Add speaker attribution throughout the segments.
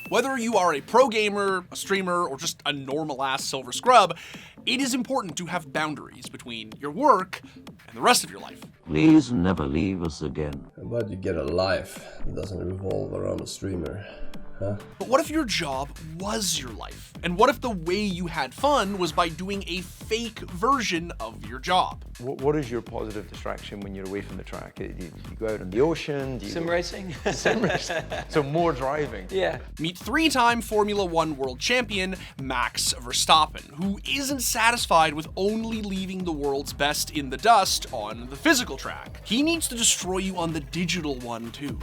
Speaker 1: Whether you are a pro gamer, a streamer, or just a normal-ass silver scrub, it is important to have boundaries between your work and the rest of your life.
Speaker 2: Please never leave us again.
Speaker 3: How about you get a life that doesn't revolve around a streamer? Huh?
Speaker 1: But what if your job was your life? And what if the way you had fun was by doing a fake version of your job?
Speaker 4: What is your positive distraction when you're away from the track? Do you go out on the ocean?
Speaker 5: Sim racing?
Speaker 4: Sim racing. So more driving.
Speaker 5: Yeah.
Speaker 1: Meet three-time Formula One world champion Max Verstappen, who isn't satisfied with only leaving the world's best in the dust on the physical track. He needs to destroy you on the digital one too.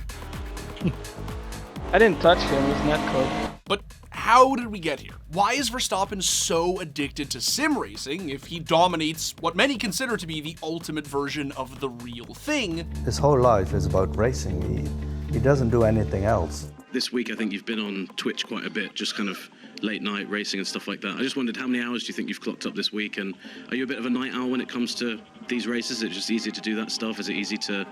Speaker 5: I didn't touch him with netcode.
Speaker 1: But how did we get here? Why is Verstappen so addicted to sim racing if he dominates what many consider to be the ultimate version of the real thing?
Speaker 6: His whole life is about racing. He doesn't do anything else.
Speaker 7: This week, I think you've been on Twitch quite a bit, just kind of late night racing and stuff like that. I just wondered how many hours do you think you've clocked up this week? And are you a bit of a night owl when it comes to these races? Is it just easy to do that stuff? Is it easy to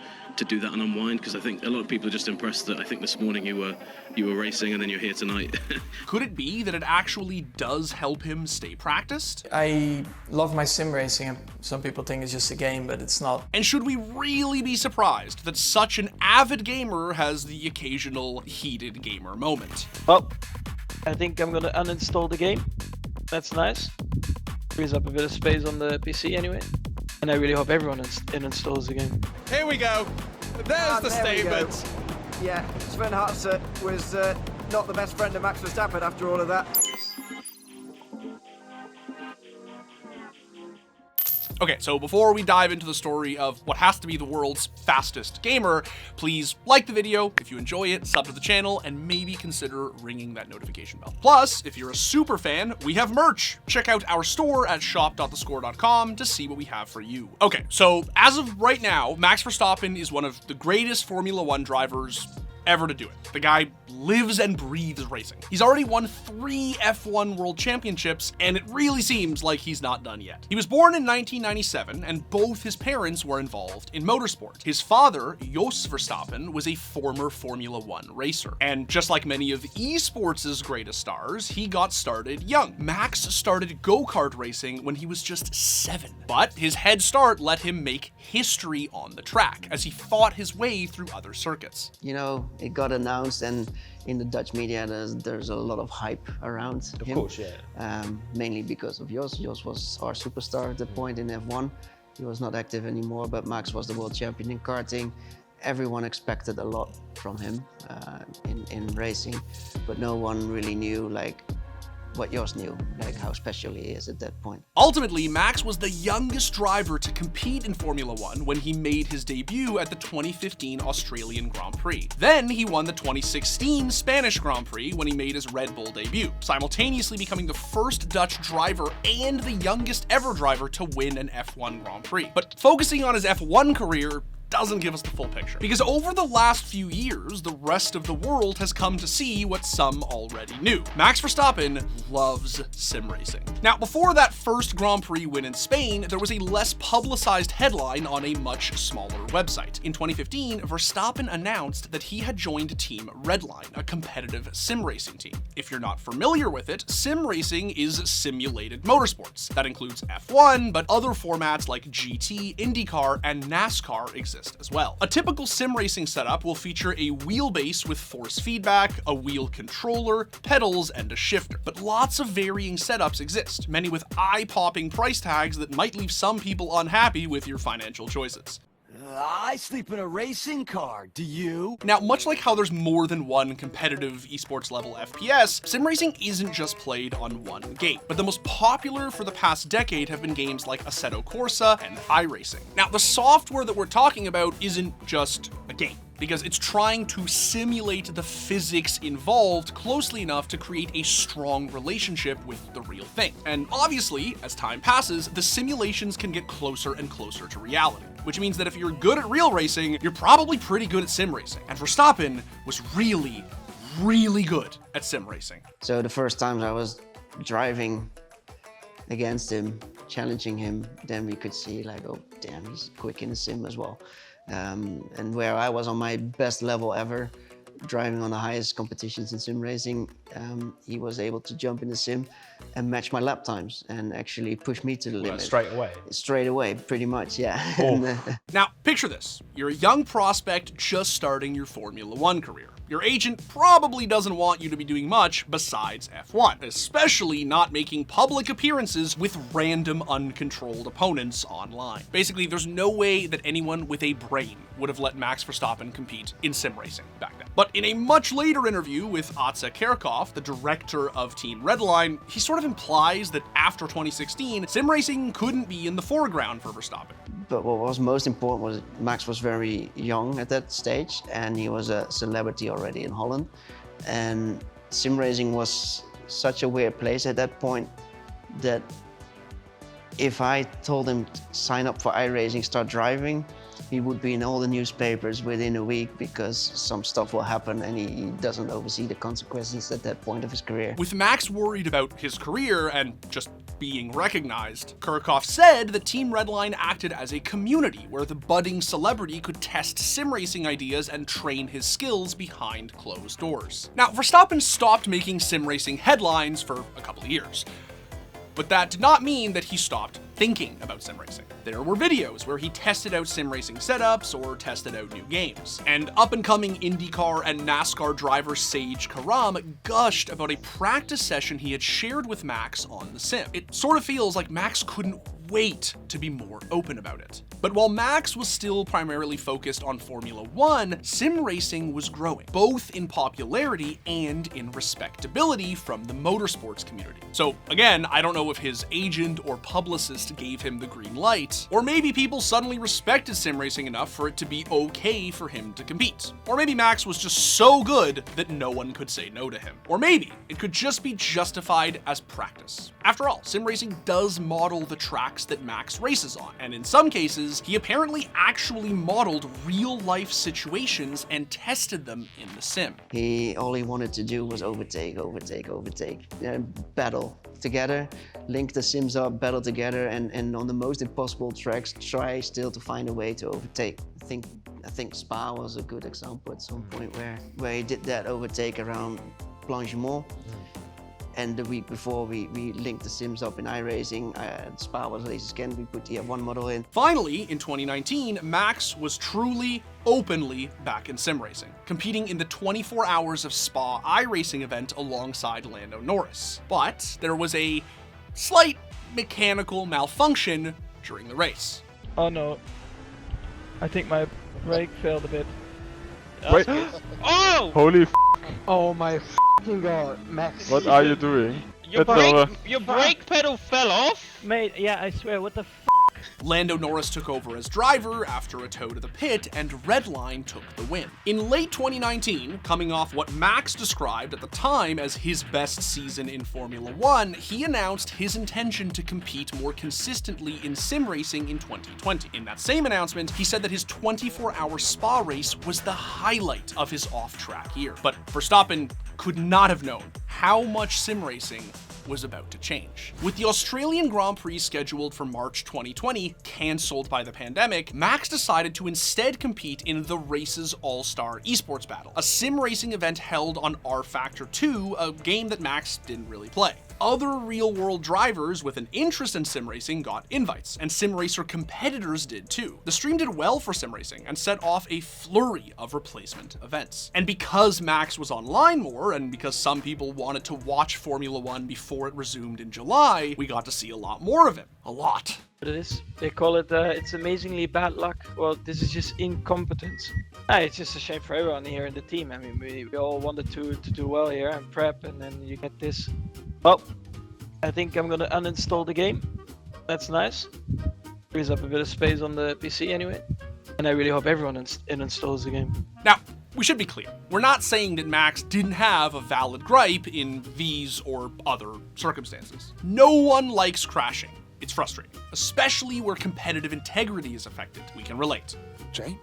Speaker 7: do that and unwind? Because I think a lot of people are just impressed that I think this morning you were racing and then you're here tonight.
Speaker 1: Could it be that it actually does help him stay practiced?
Speaker 8: I love my sim racing, and some people think it's just a game, but it's not.
Speaker 1: And should we really be surprised that such an avid gamer has the occasional heated gamer moment?
Speaker 5: Well, I think I'm gonna uninstall the game. That's nice. Frees up a bit of space on the PC anyway. And I really hope everyone installs the game.
Speaker 9: Here we go. There's the statement.
Speaker 10: Yeah, Sven Hartzer was not the best friend of Max Verstappen after all of that.
Speaker 1: Okay, so before we dive into the story of what has to be the world's fastest gamer, please like the video if you enjoy it, sub to the channel, and maybe consider ringing that notification bell. Plus, if you're a super fan, we have merch. Check out our store at shop.thescore.com to see what we have for you. Okay, so as of right now, Max Verstappen is one of the greatest Formula One drivers ever to do it. The guy lives and breathes racing. He's already won 3 F1 World Championships, and it really seems like he's not done yet. He was born in 1997, and both his parents were involved in motorsport. His father, Jos Verstappen, was a former Formula One racer. And just like many of esports' greatest stars, he got started young. Max started go-kart racing when he was just 7. But his head start let him make history on the track as he fought his way through other circuits.
Speaker 11: You know, it got announced, and in the Dutch media there's a lot of hype around him.
Speaker 3: Of course, yeah.
Speaker 11: Mainly because of Jos. Jos was our superstar at the point in F1. He was not active anymore, but Max was the world champion in karting. Everyone expected a lot from him in racing, but no one really knew like what Jos knew, like how special he is at that point.
Speaker 1: Ultimately, Max was the youngest driver to compete in Formula One when he made his debut at the 2015 Australian Grand Prix. Then he won the 2016 Spanish Grand Prix when he made his Red Bull debut, simultaneously becoming the first Dutch driver and the youngest ever driver to win an F1 Grand Prix. But focusing on his F1 career doesn't give us the full picture, because over the last few years, the rest of the world has come to see what some already knew. Max Verstappen loves sim racing. Now, before that first Grand Prix win in Spain, there was a less publicized headline on a much smaller website. In 2015, Verstappen announced that he had joined Team Redline, a competitive sim racing team. If you're not familiar with it, sim racing is simulated motorsports. That includes F1, but other formats like GT, IndyCar, and NASCAR exist as well. A typical sim racing setup will feature a wheelbase with force feedback, a wheel controller, pedals, and a shifter. But lots of varying setups exist, many with eye-popping price tags that might leave some people unhappy with your financial choices.
Speaker 12: I sleep in a racing car, do you?
Speaker 1: Now, much like how there's more than one competitive esports level FPS, sim racing isn't just played on one game. But the most popular for the past decade have been games like Assetto Corsa and iRacing. Now, the software that we're talking about isn't just a game, because it's trying to simulate the physics involved closely enough to create a strong relationship with the real thing. And obviously, as time passes, the simulations can get closer and closer to reality, which means that if you're good at real racing, you're probably pretty good at sim racing. And Verstappen was really, really good at sim racing.
Speaker 11: So the first times I was driving against him, challenging him, then we could see like, oh damn, he's quick in the sim as well. And where I was on my best level ever, driving on the highest competitions in sim racing, he was able to jump in the sim and match my lap times and actually push me to the limit.
Speaker 13: Straight away?
Speaker 11: Straight away, pretty much, yeah.
Speaker 1: Now, picture this. You're a young prospect just starting your Formula One career. Your agent probably doesn't want you to be doing much besides F1, especially not making public appearances with random uncontrolled opponents online. Basically, there's no way that anyone with a brain would have let Max Verstappen compete in sim racing back then. But in a much later interview with Otze Kerkhoff, the director of Team Redline, he sort of implies that after 2016, sim racing couldn't be in the foreground for Verstappen.
Speaker 11: But what was most important was Max was very young at that stage, and he was a celebrity already in Holland. And sim racing was such a weird place at that point that if I told him to sign up for iRacing, start driving, he would be in all the newspapers within a week because some stuff will happen and he doesn't oversee the consequences at that point of his career.
Speaker 1: With Max worried about his career and just being recognized, Kerkhoff said that Team Redline acted as a community where the budding celebrity could test sim racing ideas and train his skills behind closed doors. Now, Verstappen stopped making sim racing headlines for a couple of years. But that did not mean that he stopped thinking about sim racing. There were videos where he tested out sim racing setups or tested out new games. And up-and-coming IndyCar and NASCAR driver Sage Karam gushed about a practice session he had shared with Max on the sim. It sort of feels like Max couldn't wait to be more open about it. But while Max was still primarily focused on Formula One, sim racing was growing, both in popularity and in respectability from the motorsports community. So again, I don't know if his agent or publicist gave him the green light, or maybe people suddenly respected sim racing enough for it to be okay for him to compete. Or maybe Max was just so good that no one could say no to him. Or maybe it could just be justified as practice. After all, sim racing does model the tracks that Max races on, and in some cases, he apparently actually modeled real-life situations and tested them in the sim.
Speaker 11: All he wanted to do was overtake, battle together, link the sims up, battle together, and on the most impossible tracks, try still to find a way to overtake. I think Spa was a good example at some point where he did that overtake around Blanchimont. And the week before, we linked the sims up in iRacing. Spa was races again, we put the F1 model in.
Speaker 1: Finally, in 2019, Max was truly, openly back in sim racing, competing in the 24 Hours of Spa iRacing event alongside Lando Norris. But there was a slight mechanical malfunction during the race.
Speaker 5: Oh no. I think my brake failed a bit.
Speaker 9: Wait.
Speaker 5: Oh!
Speaker 9: Holy f***.
Speaker 5: Oh my god, Max.
Speaker 9: What are you doing?
Speaker 5: Your brake pedal fell off? Mate, yeah, I swear, what the f***?
Speaker 1: Lando Norris took over as driver after a tow to the pit, and Redline took the win. In late 2019, coming off what Max described at the time as his best season in Formula One, he announced his intention to compete more consistently in sim racing in 2020. In that same announcement, he said that his 24-hour Spa race was the highlight of his off-track year. But Verstappen could not have known how much sim racing was about to change. With the Australian Grand Prix scheduled for March 2020 cancelled by the pandemic, Max decided to instead compete in the Race's All-Star Esports Battle, a sim racing event held on R-Factor 2, a game that Max didn't really play. Other real-world drivers with an interest in sim racing got invites, and sim racer competitors did too. The stream did well for sim racing and set off a flurry of replacement events. And because Max was online more, and because some people wanted to watch Formula One before it resumed in July, we got to see a lot more of him. A lot.
Speaker 5: It is. They call it, it's amazingly bad luck. Well, this is just incompetence. It's just a shame for everyone here in the team. I mean, we all wanted to do well here and prep, and then you get this. Well, I think I'm gonna uninstall the game. That's nice. Frees up a bit of space on the PC anyway. And I really hope everyone installs the game.
Speaker 1: Now, we should be clear. We're not saying that Max didn't have a valid gripe in these or other circumstances. No one likes crashing. It's frustrating, especially where competitive integrity is affected. We can relate.
Speaker 9: Jay?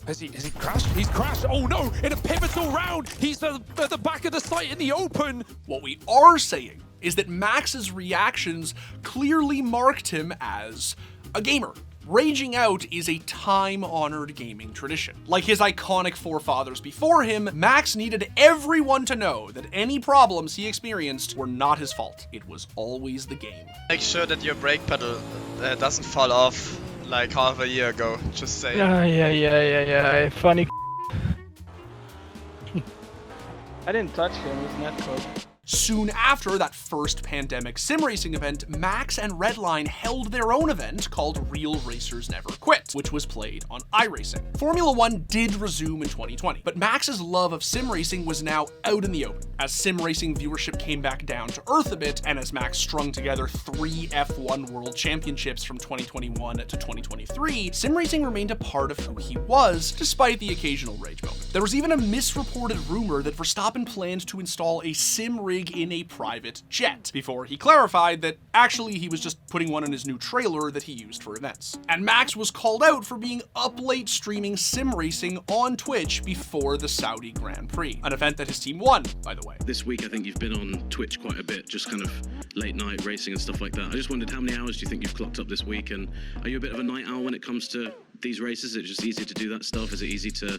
Speaker 9: Has he crashed? He's crashed! Oh no! In a pivotal round! He's at the back of the site in the open!
Speaker 1: What we are saying is that Max's reactions clearly marked him as a gamer. Raging out is a time-honored gaming tradition. Like his iconic forefathers before him, Max needed everyone to know that any problems he experienced were not his fault. It was always the game.
Speaker 13: Make sure that your brake pedal doesn't fall off like half a year ago, just saying.
Speaker 5: Yeah. Funny. I didn't touch him, it was net code.
Speaker 1: Soon after that first pandemic sim racing event, Max and Redline held their own event called Real Racers Never Quit, which was played on iRacing. Formula 1 did resume in 2020, but Max's love of sim racing was now out in the open. As sim racing viewership came back down to earth a bit, and as Max strung together 3 F1 World Championships from 2021 to 2023, sim racing remained a part of who he was, despite the occasional rage moment. There was even a misreported rumor that Verstappen planned to install a sim rig in a private jet, before he clarified that actually he was just putting one in his new trailer that he used for events. And Max was called out for being up late streaming sim racing on Twitch before the Saudi Grand Prix, an event that his team won, by the way.
Speaker 7: This week I think you've been on Twitch quite a bit, just kind of late night racing and stuff like that. I just wondered how many hours do you think you've clocked up this week, and are you a bit of a night owl when it comes to these races? Is it just easy to do that stuff? Is it easy to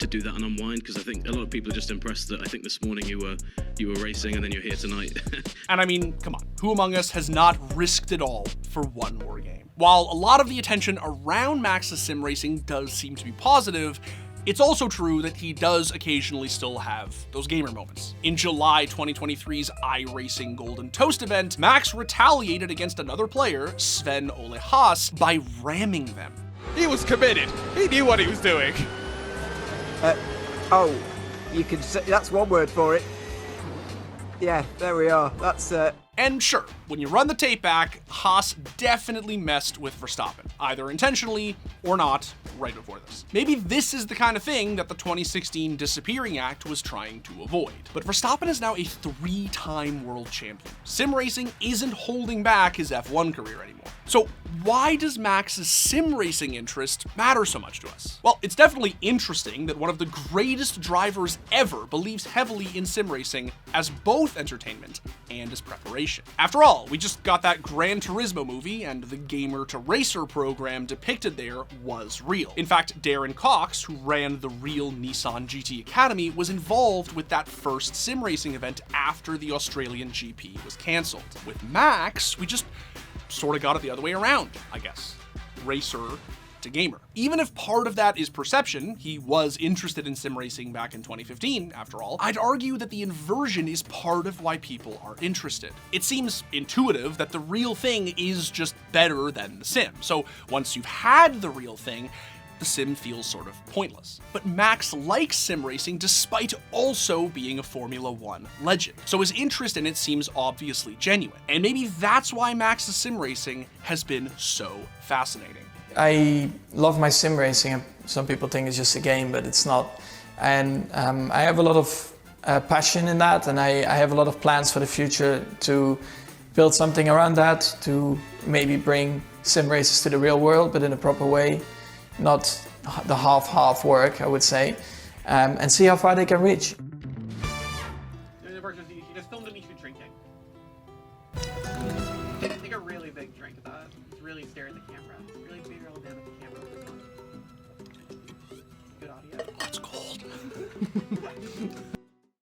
Speaker 7: do that and unwind? Because I think a lot of people are just impressed that I think this morning you were racing and then you're here tonight.
Speaker 1: And I mean, come on, who among us has not risked it all for one more game? While a lot of the attention around Max's sim racing does seem to be positive, it's also true that he does occasionally still have those gamer moments. In July 2023's iRacing Golden Toast event, Max retaliated against another player, Sven Ole Haas, by ramming them.
Speaker 9: He was committed. He knew what he was doing.
Speaker 10: Oh, you can say that's one word for it. Yeah, there we are. That's
Speaker 1: And sure, when you run the tape back, Haas definitely messed with Verstappen, either intentionally or not, right before this. Maybe this is the kind of thing that the 2016 Disappearing Act was trying to avoid. But Verstappen is now a 3-time world champion. Sim racing isn't holding back his F1 career anymore. So why does Max's sim racing interest matter so much to us? Well, it's definitely interesting that one of the greatest drivers ever believes heavily in sim racing as both entertainment and as preparation. After all, we just got that Gran Turismo movie, and the gamer to racer program depicted there was real. In fact, Darren Cox, who ran the real Nissan GT Academy, was involved with that first sim racing event after the Australian GP was cancelled. With Max, we just sort of got it the other way around, I guess. Racer to gamer. Even if part of that is perception, he was interested in sim racing back in 2015, after all, I'd argue that the inversion is part of why people are interested. It seems intuitive that the real thing is just better than the sim. So once you've had the real thing, the sim feels sort of pointless. But Max likes sim racing despite also being a Formula 1 legend. So his interest in it seems obviously genuine. And maybe that's why Max's sim racing has been so fascinating.
Speaker 8: I love my sim racing. Some people think it's just a game, but it's not. And I have a lot of passion in that, and I have a lot of plans for the future to build something around that, to maybe bring sim races to the real world, but in a proper way, not the half work, I would say, and see how far they can reach.
Speaker 14: You just filmed me drinking. Take a really big drink of that. Really stare at the camera. Really be real down at the camera. Good audio.
Speaker 1: It's cold.